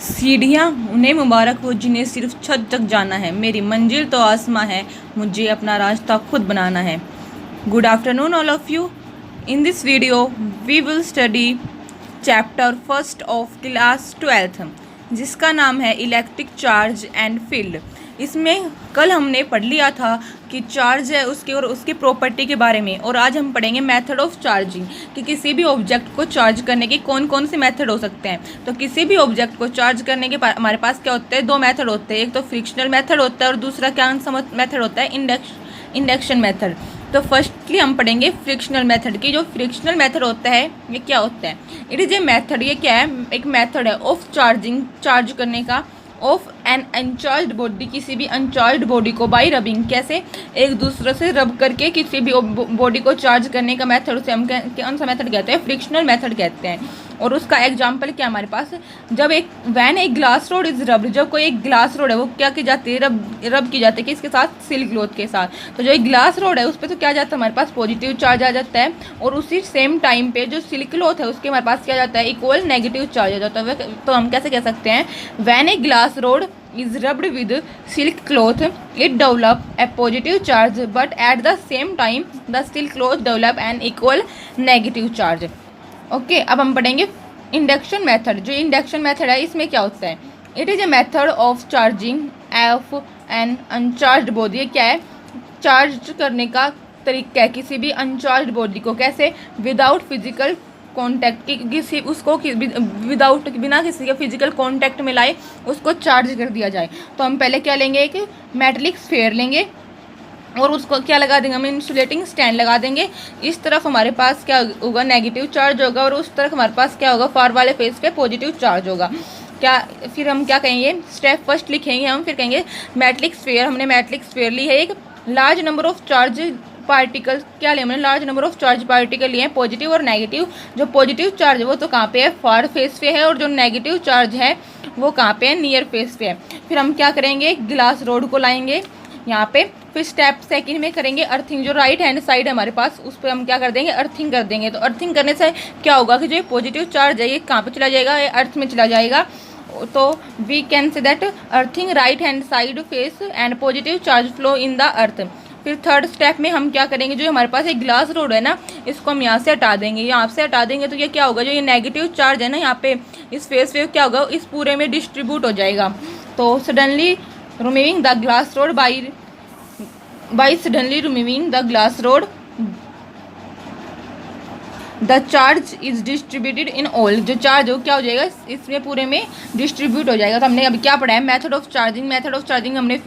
सीढ़ियाँ उन्हें मुबारक हो जिन्हें सिर्फ छत तक जाना है, मेरी मंजिल तो आसमां है, मुझे अपना रास्ता खुद बनाना है। Good afternoon all of you. In this video we will study chapter first of class 12th, जिसका नाम है इलेक्ट्रिक चार्ज एंड फील्ड। इसमें कल हमने पढ़ लिया था कि चार्ज है उसके और उसकी प्रॉपर्टी के बारे में, और आज हम पढ़ेंगे मेथड ऑफ चार्जिंग कि किसी भी ऑब्जेक्ट को चार्ज करने के कौन कौन से मेथड हो सकते हैं। तो किसी भी ऑब्जेक्ट को चार्ज करने के हमारे पास क्या होते हैं, दो मेथड होते हैं। एक तो फ्रिक्शनल मेथड होता है और दूसरा क्या मेथड होता है, इंडक्शन मेथड। तो फर्स्टली हम पढ़ेंगे फ्रिक्शनल मेथड की। जो फ्रिक्शनल मेथड होता है ये क्या होता है, इट इज़ ए मेथड, ये क्या है, एक मेथड है ऑफ चार्जिंग, चार्ज करने का, ऑफ एन अनचार्ज्ड बॉडी, किसी भी अनचार्ज्ड बॉडी को बाय रबिंग, कैसे एक दूसरे से रब करके किसी भी बॉडी को चार्ज करने का मेथड, उसे हम कौन सा मेथड कहते हैं, फ्रिक्शनल मेथड कहते हैं। और उसका एग्जांपल क्या हमारे पास, जब एक ग्लास रोड इज रब्ड, जब कोई एक ग्लास रोड है वो क्या की जाती है, रब की जाती है किसके साथ, सिल्क क्लॉथ के साथ। तो जो एक ग्लास रोड है उस पर तो क्या जाता है, हमारे पास पॉजिटिव चार्ज आ जाता है, और उसी सेम टाइम पे जो सिल्क क्लॉथ है उसके हमारे पास क्या जाता है, इक्वल नेगेटिव चार्ज आ जाता है। तो हम कैसे कह सकते हैं, when a glass rod is rubbed with silk cloth, it develop a positive charge, but at the same time the silk cloth develop an equal negative charge. Okay, अब हम पढ़ेंगे इंडक्शन मेथड। जो इंडक्शन मेथड है इसमें क्या होता है, it is a method of charging of an uncharged body. क्या है, चार्ज करने का तरीका है किसी भी अनचार्ज्ड बॉडी को, कैसे, विदाउट फिजिकल कॉन्टैक्ट, किसी उसको विदाउट, बिना किसी के फिजिकल कॉन्टैक्ट में लाए उसको चार्ज कर दिया जाए। तो हम पहले क्या लेंगे, एक मेटलिक स्फीयर लेंगे और उसको क्या लगा देंगे, हम इंसुलेटिंग स्टैंड लगा देंगे। इस तरफ हमारे पास क्या होगा, नेगेटिव चार्ज होगा, और उस तरफ हमारे पास क्या होगा, फार वाले फेस पे पॉजिटिव चार्ज होगा। क्या फिर हम क्या कहेंगे, स्टेप फर्स्ट लिखेंगे हम, फिर कहेंगे मेटलिक स्फीयर। हमने मेटलिक स्फीयर ली है, एक large number of charge particle, क्या लिया हमने, large number of charge particle लिए हैं, पॉजिटिव और नेगेटिव। जो पॉजिटिव चार्ज है वो तो कहाँ पे है, फार फेस पे है, और जो नेगेटिव चार्ज है वो कहाँ पे है, नियर फेस पे है। फिर हम क्या करेंगे, ग्लास रोड को लाएंगे यहाँ पे। फिर स्टेप सेकंड में करेंगे अर्थिंग। जो राइट हैंड साइड है हमारे पास उस पर हम क्या कर देंगे, अर्थिंग कर देंगे। तो अर्थिंग करने से क्या होगा कि जो पॉजिटिव चार्ज है ये कहाँ पे चला जाएगा, ये अर्थ में चला जाएगा। तो we can say that earthing right hand side face and positive charge flow in the earth. फिर थर्ड स्टेप में हम क्या करेंगे, जो हमारे पास एक ग्लास रोड है ना, इसको हम यहाँ से हटा देंगे। यहाँ से हटा देंगे तो ये क्या होगा, जो ये नेगेटिव चार्ज है ना यहाँ पे इस फेस पे क्या होगा, इस पूरे में डिस्ट्रीब्यूट हो जाएगा। तो suddenly removing the glass rod by suddenly removing the glass rod the charge is distributed in all. जो चार्ज हो क्या हो जाएगा, इसमें पूरे में डिस्ट्रीब्यूट हो जाएगा। तो हमने अभी क्या पढ़ा है, method of charging. Method of charging हमने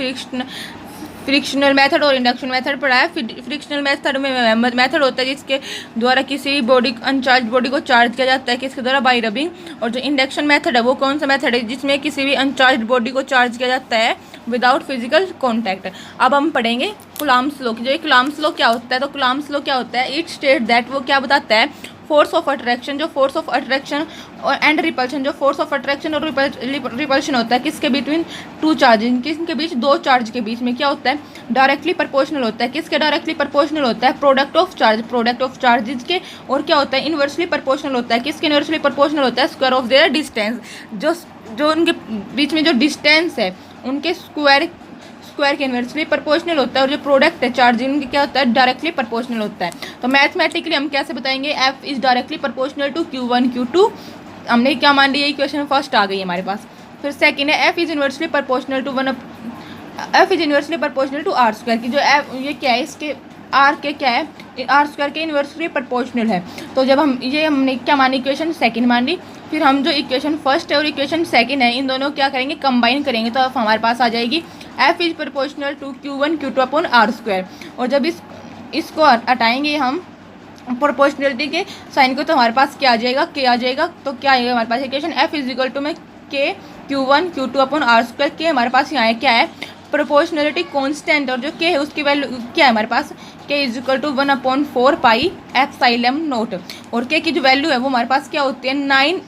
फ्रिक्शनल मेथड और इंडक्शन मेथड पढ़ा है। फ्रिक्शनल मेथड में मेथड होता है जिसके द्वारा किसी बॉडी अनचार्ज बॉडी को चार्ज किया जाता है, किसके द्वारा, बाय रबिंग। और जो इंडक्शन मेथड है वो कौन सा मेथड है, जिसमें किसी भी अनचार्ज बॉडी को चार्ज किया जाता है विदाउट फिजिकल कॉन्टैक्ट। अब हम पढ़ेंगे कूलम्ब्स लॉ। जो कूलम्ब्स लॉ क्या होता है, तो कूलम्ब्स लॉ क्या होता है, इट स्टेट दैट, वो क्या बताता है, फोर्स ऑफ अट्रैक्शन, जो फोर्स ऑफ अट्रैक्शन और एंड रिपल्शन, जो फोर्स ऑफ अट्रैक्शन और रिपल्शन होता है किसके बिटवीन टू चार्जिंग, किसके बीच, दो चार्ज के बीच में क्या होता है, डायरेक्टली प्रोपोर्शनल होता है। किसके डायरेक्टली प्रोपोर्शनल होता है, प्रोडक्ट ऑफ चार्जेस के। और क्या होता है, इन्वर्सली प्रोपोर्शनल होता है। किसके इन्वर्सली प्रोपोर्शनल होता है, स्क्वायर ऑफ देयर डिस्टेंस। जो उनके बीच में जो डिस्टेंस है उनके स्क्वायर के इन्वर्सली प्रोपोर्शनल होता है। और जो प्रोडक्ट है चार्जिंग क्या होता है, डायरेक्टली प्रोपोर्शनल होता है। तो मैथमेटिकली हम कैसे बताएंगे, F is directly proportional to Q1 Q2। हमने क्या मान लिया, इक्वेशन फर्स्ट आ गई हमारे पास। फिर सेकंड है F is inversely proportional to r square की। जो एफ ये क्या है, इसके आर के क्या है, आर स्क्वायर के इन्वर्सली प्रोपोर्शनल है। तो जब हमने क्या मानी, इक्वेशन सेकंड मान ली। फिर हम जो इक्वेशन फर्स्ट है और इक्वेशन सेकंड है इन दोनों क्या करेंगे, कंबाइन करेंगे। तो अब हमारे पास आ जाएगी F is proportional to Q1 Q2 upon r square. और जब इसको हटाएंगे हम प्रोपोर्शनलिटी के साइन को, तो हमारे पास क्या आ जाएगा, के आ जाएगा। तो क्या आएगा हमारे पास, equation F is equal to में के Q1 Q2 upon r square. के हमारे पास यहाँ है क्या है, प्रोपोर्शनलिटी कांस्टेंट, और जो के है उसकी वैल्यू क्या है हमारे पास, k is equal to 1/4 pi epsilon nought. और के की जो वैल्यू है वो हमारे पास क्या होती है, 9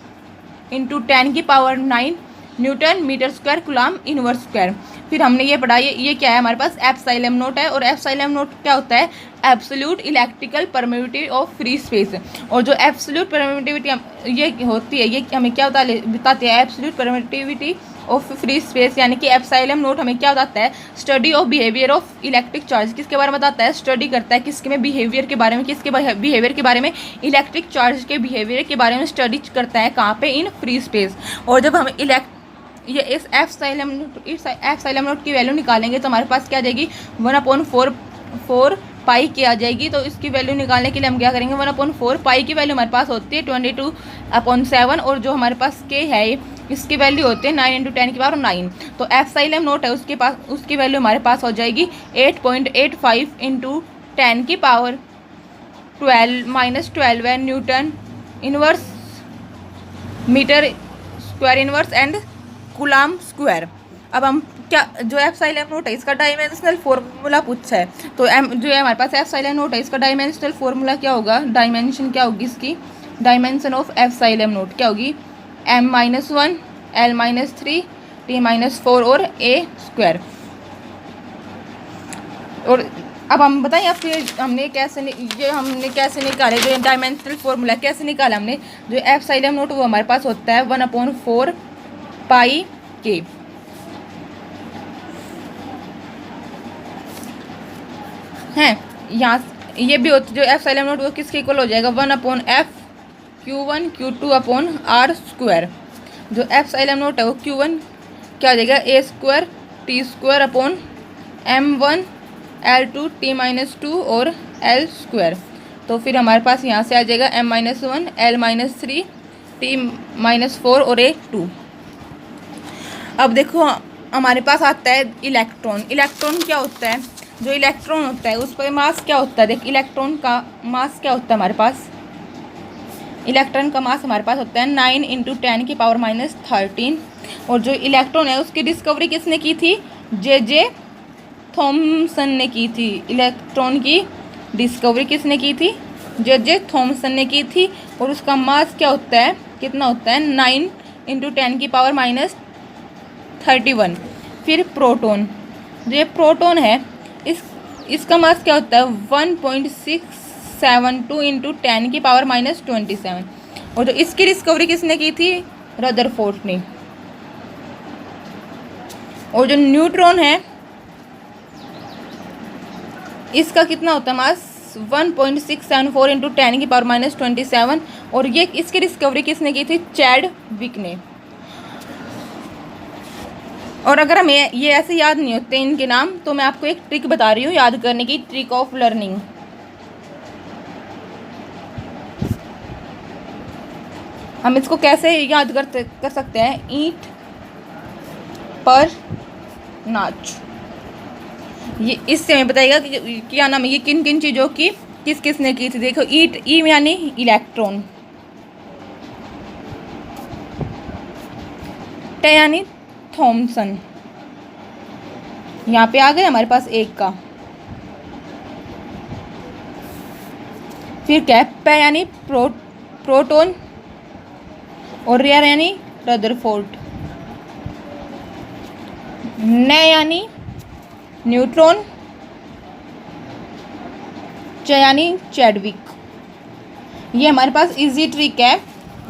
× 10⁹ newton metre square coulomb inverse square. फिर हमने ये पढ़ा, ये क्या है हमारे पास एप्सिलॉन नॉट है, और एप्सिलॉन नॉट क्या होता है, absolute electrical permittivity of free space. और जो एब्सोल्यूट परमिटिविटी ये होती है, ये हमें क्या बताती है, absolute permittivity of free space, यानी कि एप्सिलॉन नॉट हमें क्या बताता है, study of behaviour of electric charge. किसके बारे में बताता है, स्टडी करता है किसके में, बिहेवियर के बारे में, किसके बिहेवियर के बारे में, इलेक्ट्रिक चार्ज के बिहेवियर के बारे में स्टडी करता है, कहाँ पे, इन फ्री स्पेस। और जब हम ये इस एप्सिलॉन नॉट की वैल्यू निकालेंगे तो हमारे पास क्या आ जाएगी, 1/4 पाई की आ जाएगी। तो इसकी वैल्यू निकालने के लिए हम क्या करेंगे, 1/4 पाई की वैल्यू हमारे पास होती है 22/7, और जो हमारे पास के है इसकी वैल्यू होती है 9 × 10⁹। तो एप्सिलॉन नॉट है उसकी वैल्यू हमारे पास हो जाएगी 8.85 × 10⁻12 है newton inverse metre square inverse and coulomb square. अब हम क्या, जो एप्सिलॉन नॉट है इसका डायमेंशनल फॉर्मूला पूछा है, तो जो है हमारे पास एप्सिलॉन नॉट है इसका डायमेंशनल फॉर्मूला क्या होगा, डायमेंशन क्या होगी इसकी, डायमेंशन ऑफ एप्सिलॉन नॉट क्या होगी, m-1 l-3 t-4 और a²। और अब हम बताएं आपको हमने कैसे निकाले, जो डायमेंशनल फॉर्मूला कैसे निकाला हमने, जो एप्सिलॉन नॉट वो हमारे पास होता है 1/4 पाई के। हैं यहाँ ये भी होता, जो एप्सिलॉन नॉट वो किसके इक्वल हो जाएगा, 1/f Q1 Q2/r²। जो एप्सिलॉन नॉट है वो Q1 क्या हो जाएगा, a² t² m1 l2 t-2 और l²। तो फिर हमारे पास यहाँ से आ जाएगा m-1 l-3 t-4 और a²। अब देखो हमारे पास आता है इलेक्ट्रॉन। इलेक्ट्रॉन क्या होता है, जो इलेक्ट्रॉन होता है उस पर मास क्या होता है, देख इलेक्ट्रॉन का मास क्या होता है हमारे पास, इलेक्ट्रॉन का मास हमारे पास होता है 9 × 10⁻13। और जो इलेक्ट्रॉन है उसकी डिस्कवरी किसने की थी, जे थॉमसन ने की थी। इलेक्ट्रॉन की डिस्कवरी किसने की थी, जे थॉमसन ने की थी। और उसका मास क्या होता है, कितना होता है, 9 × 10⁻31। फिर प्रोटॉन, जो ये प्रोटॉन है इसका मास क्या होता है, 1.672 × 10⁻27। और जो इसकी डिस्कवरी किसने की थी, रदरफोर्ड ने। और जो न्यूट्रॉन है इसका कितना होता है मास, 1.674 × 10⁻27। और ये इसकी डिस्कवरी किसने की थी, चैडविक ने। और अगर हमें ये ऐसे याद नहीं होते इनके नाम, तो मैं आपको एक ट्रिक बता रही हूँ याद करने की, ट्रिक ऑफ लर्निंग। हम इसको कैसे याद कर सकते हैं, ईंट पर नाच। ये इससे हमें बताएगा कि क्या नाम है, ये किन किन चीज़ों की किसने की थी। देखो ईट, ई यानी इलेक्ट्रॉन, ट यानी थॉमसन, यहाँ पे आ गए हमारे पास एक का। फिर क्या है, प यानी प्रोटॉन और रेयर यानी रदरफोर्ड, न यानी न्यूट्रॉन, च यानी चैडविक। ये हमारे पास इजी ट्रिक है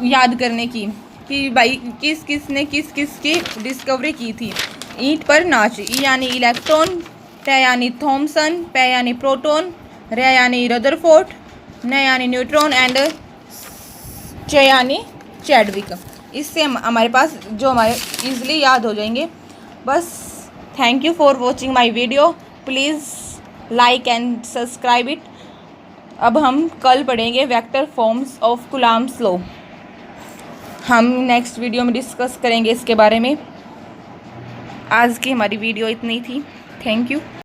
याद करने की कि भाई किसने किस की डिस्कवरी की थी। ईंट पर नाच, ई यानी इलेक्ट्रॉन, ट यानी थॉमसन, प यानी प्रोटॉन, र यानी रदरफोर्ड, न यानी न्यूट्रॉन एंड च यानी चैडविक। इससे हमारे पास जो हमारे इजीली याद हो जाएंगे। बस thank you for watching my video, please like and subscribe it. अब हम कल पढ़ेंगे vector forms of Coulomb's law. हम नेक्स्ट वीडियो में डिस्कस करेंगे इसके बारे में। आज की हमारी वीडियो इतनी थी। Thank you.